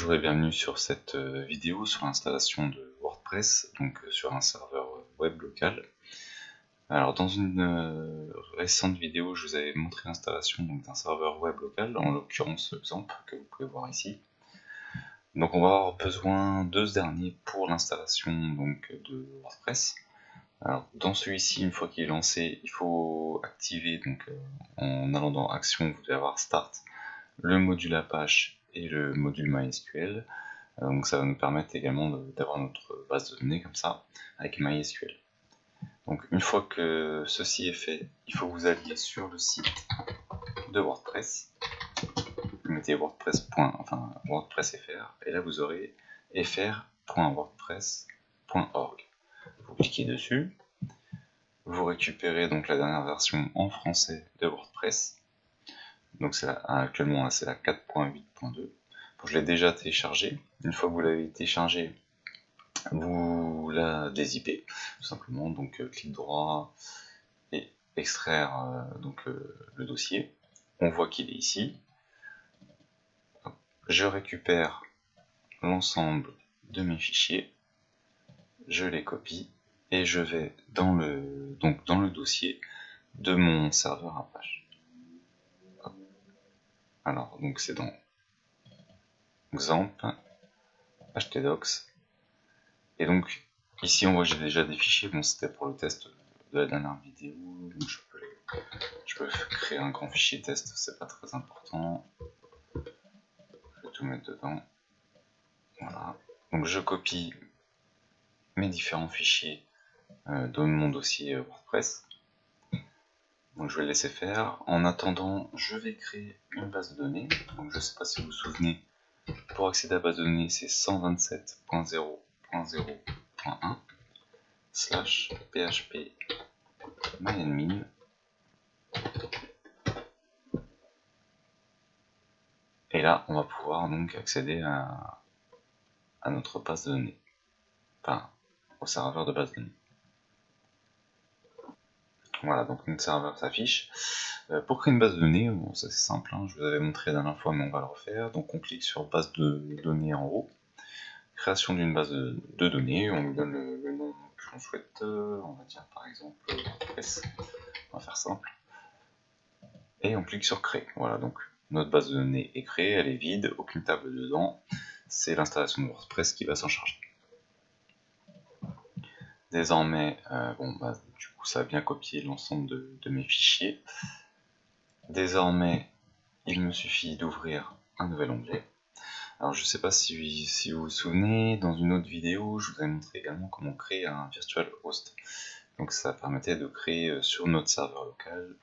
Bonjour et bienvenue sur cette vidéo sur l'installation de WordPress, donc sur un serveur web local. Alors dans une récente vidéo, je vous avais montré l'installation d'un serveur web local, en l'occurrence XAMPP, que vous pouvez voir ici. Donc on va avoir besoin de ce dernier pour l'installation de WordPress. Alors dans celui-ci, une fois qu'il est lancé, il faut activer, en allant dans Action, vous devez avoir Start, le module Apache et le module MySQL. Donc ça va nous permettre également d'avoir notre base de données comme ça avec MySQL. Donc une fois que ceci est fait, il faut que vous alliez sur le site de WordPress. Vous mettez WordPress.fr et là vous aurez fr.wordpress.org. Vous cliquez dessus, vous récupérez donc la dernière version en français de WordPress. Donc actuellement c'est la 4.8.2. Je l'ai déjà téléchargé. Une fois que vous l'avez téléchargé, vous la dézippez tout simplement. Donc clic droit et extraire le dossier. On voit qu'il est ici. Je récupère l'ensemble de mes fichiers, je les copie et je vais dans le dossier de mon serveur Apache. Alors donc c'est dans XAMPP, htdocs. Et donc, ici on voit que j'ai déjà des fichiers, bon c'était pour le test de la dernière vidéo, donc je peux créer un grand fichier test, c'est pas très important. Je vais tout mettre dedans. Voilà. Donc je copie mes différents fichiers dans mon dossier WordPress. Donc je vais le laisser faire. En attendant, je vais créer une base de données. Donc je sais pas si vous vous souvenez, pour accéder à la base de données, c'est 127.0.0.1 /php myadmin. Et là, on va pouvoir donc accéder à notre base de données, enfin au serveur de base de données. Voilà, donc notre serveur s'affiche. Pour créer une base de données, bon, ça c'est simple, hein, je vous avais montré la dernière fois, mais on va le refaire. Donc on clique sur base de données en haut, création d'une base de données, on lui donne le nom que l'on souhaite, on va dire par exemple WordPress, on va faire simple. Et on clique sur créer. Voilà, donc notre base de données est créée, elle est vide, aucune table dedans. C'est l'installation de WordPress qui va s'en charger. Désormais, du coup, ça a bien copié l'ensemble de mes fichiers. Désormais, il me suffit d'ouvrir un nouvel onglet. Alors, je ne sais pas si vous vous souvenez, dans une autre vidéo, je vous ai montré également comment créer un virtual host. Donc, ça permettait de créer sur notre serveur local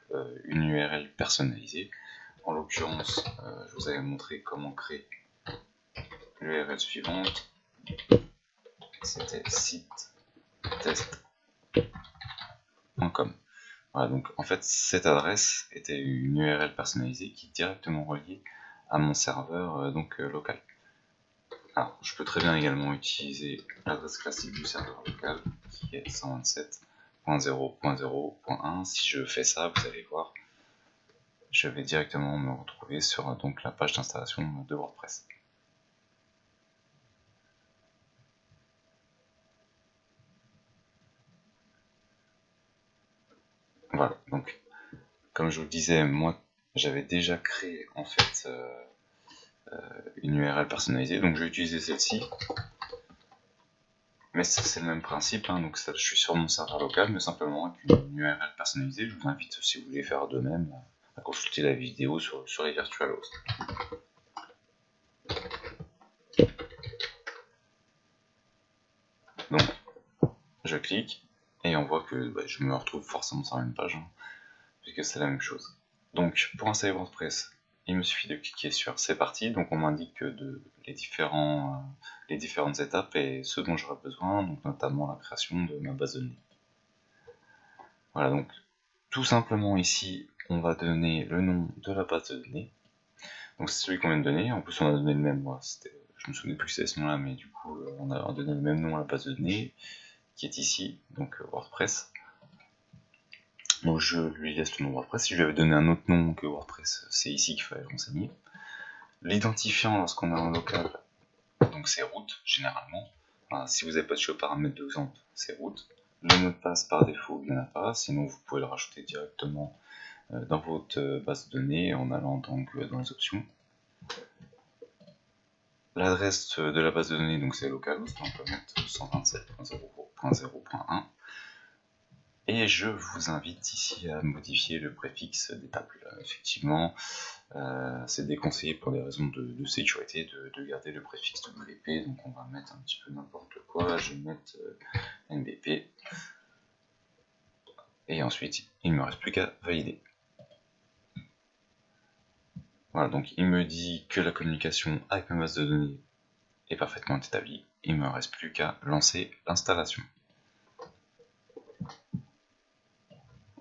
une URL personnalisée. En l'occurrence, je vous avais montré comment créer l'URL suivante. C'était site-test.com. Voilà, donc en fait, cette adresse était une URL personnalisée qui est directement reliée à mon serveur local. Alors, je peux très bien également utiliser l'adresse classique du serveur local qui est 127.0.0.1. Si je fais ça, vous allez voir, je vais directement me retrouver sur la page d'installation de WordPress. Voilà, donc comme je vous le disais, moi j'avais déjà créé en fait une URL personnalisée, donc je vais utiliser celle-ci. Mais c'est le même principe, hein, donc je suis sur mon serveur local, mais simplement avec une URL personnalisée. Je vous invite, si vous voulez faire de même, à consulter la vidéo sur les virtual hosts. Donc, je clique, et on voit que je me retrouve forcément sur la même page, hein, puisque c'est la même chose. Donc, pour installer WordPress, il me suffit de cliquer sur c'est parti, donc on m'indique les différentes étapes et ce dont j'aurai besoin, donc notamment la création de ma base de données. Voilà, donc tout simplement ici, on va donner le nom de la base de données. Donc c'est celui qu'on vient de donner, en plus on a donné le même, je me souvenais plus que c'était ce nom-là, mais du coup on a donné le même nom à la base de données, qui est ici, donc WordPress. Donc je lui laisse le nom WordPress. Si je lui avais donné un autre nom que WordPress, c'est ici qu'il fallait le renseigner. L'identifiant, lorsqu'on est en local, donc c'est root généralement. Enfin, si vous n'avez pas de choix paramètre d'exemple, c'est root. Le mot de passe par défaut, il n'y en a pas, sinon vous pouvez le rajouter directement dans votre base de données en allant donc dans les options. L'adresse de la base de données, donc c'est localhost, on peut mettre 127.0.0.1. Et je vous invite ici à modifier le préfixe des tables. Effectivement, c'est déconseillé pour des raisons de sécurité de garder le préfixe WP, donc on va mettre un petit peu n'importe quoi, je vais mettre NBP, et ensuite il ne me reste plus qu'à valider. Voilà, donc il me dit que la communication avec ma base de données est parfaitement établie, il ne me reste plus qu'à lancer l'installation.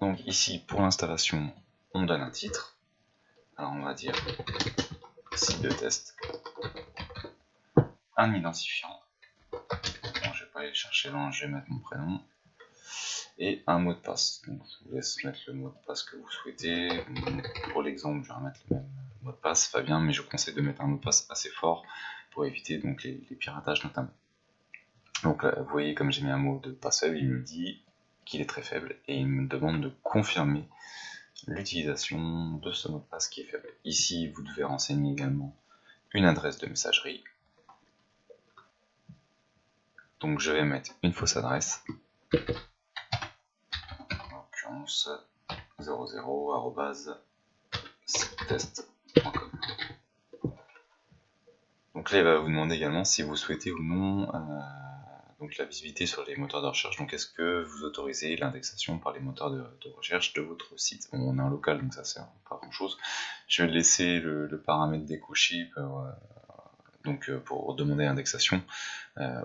Donc ici, pour l'installation, on donne un titre. Alors on va dire site de test, un identifiant. Bon, je vais pas aller chercher loin, je vais mettre mon prénom. Et un mot de passe. Donc je vous laisse mettre le mot de passe que vous souhaitez. Pour l'exemple, je vais remettre le même mot de passe, Fabien, mais je vous conseille de mettre un mot de passe assez fort pour éviter donc les piratages notamment. Donc là, vous voyez, comme j'ai mis un mot de passe faible, il me dit qu'il est très faible et il me demande de confirmer l'utilisation de ce mot de passe qui est faible. Ici, vous devez renseigner également une adresse de messagerie. Donc je vais mettre une fausse adresse, en l'occurrence 00@sitest.com. Donc là, il va vous demander également si vous souhaitez ou non donc la visibilité sur les moteurs de recherche. Donc est-ce que vous autorisez l'indexation par les moteurs de recherche de votre site? Bon, on est en local, donc ça sert pas à grand chose. Je vais laisser le paramètre décoché pour demander l'indexation,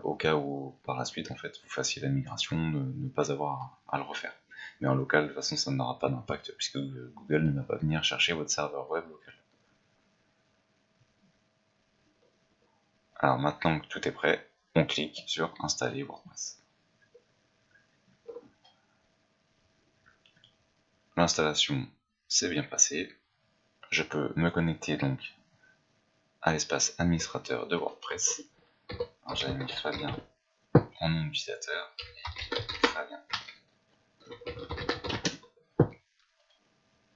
au cas où par la suite en fait vous fassiez la migration, ne pas avoir à le refaire. Mais en local, de toute façon, ça n'aura pas d'impact puisque Google ne va pas venir chercher votre serveur web local. Alors maintenant que tout est prêt, on clique sur installer WordPress. L'installation s'est bien passée. Je peux me connecter donc à l'espace administrateur de WordPress. Alors j'avais mis Fabien en nom d'utilisateur. Fabien.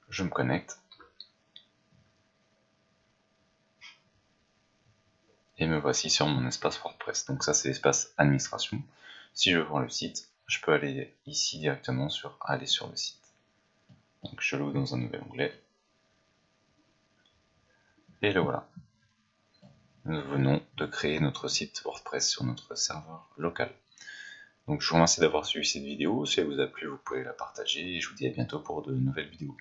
Je me connecte. Et me voici sur mon espace WordPress. Donc ça c'est l'espace administration. Si je veux voir le site, je peux aller ici directement sur aller sur le site. Donc je l'ouvre dans un nouvel onglet. Et le voilà. Nous venons de créer notre site WordPress sur notre serveur local. Donc je vous remercie d'avoir suivi cette vidéo. Si elle vous a plu, vous pouvez la partager et je vous dis à bientôt pour de nouvelles vidéos.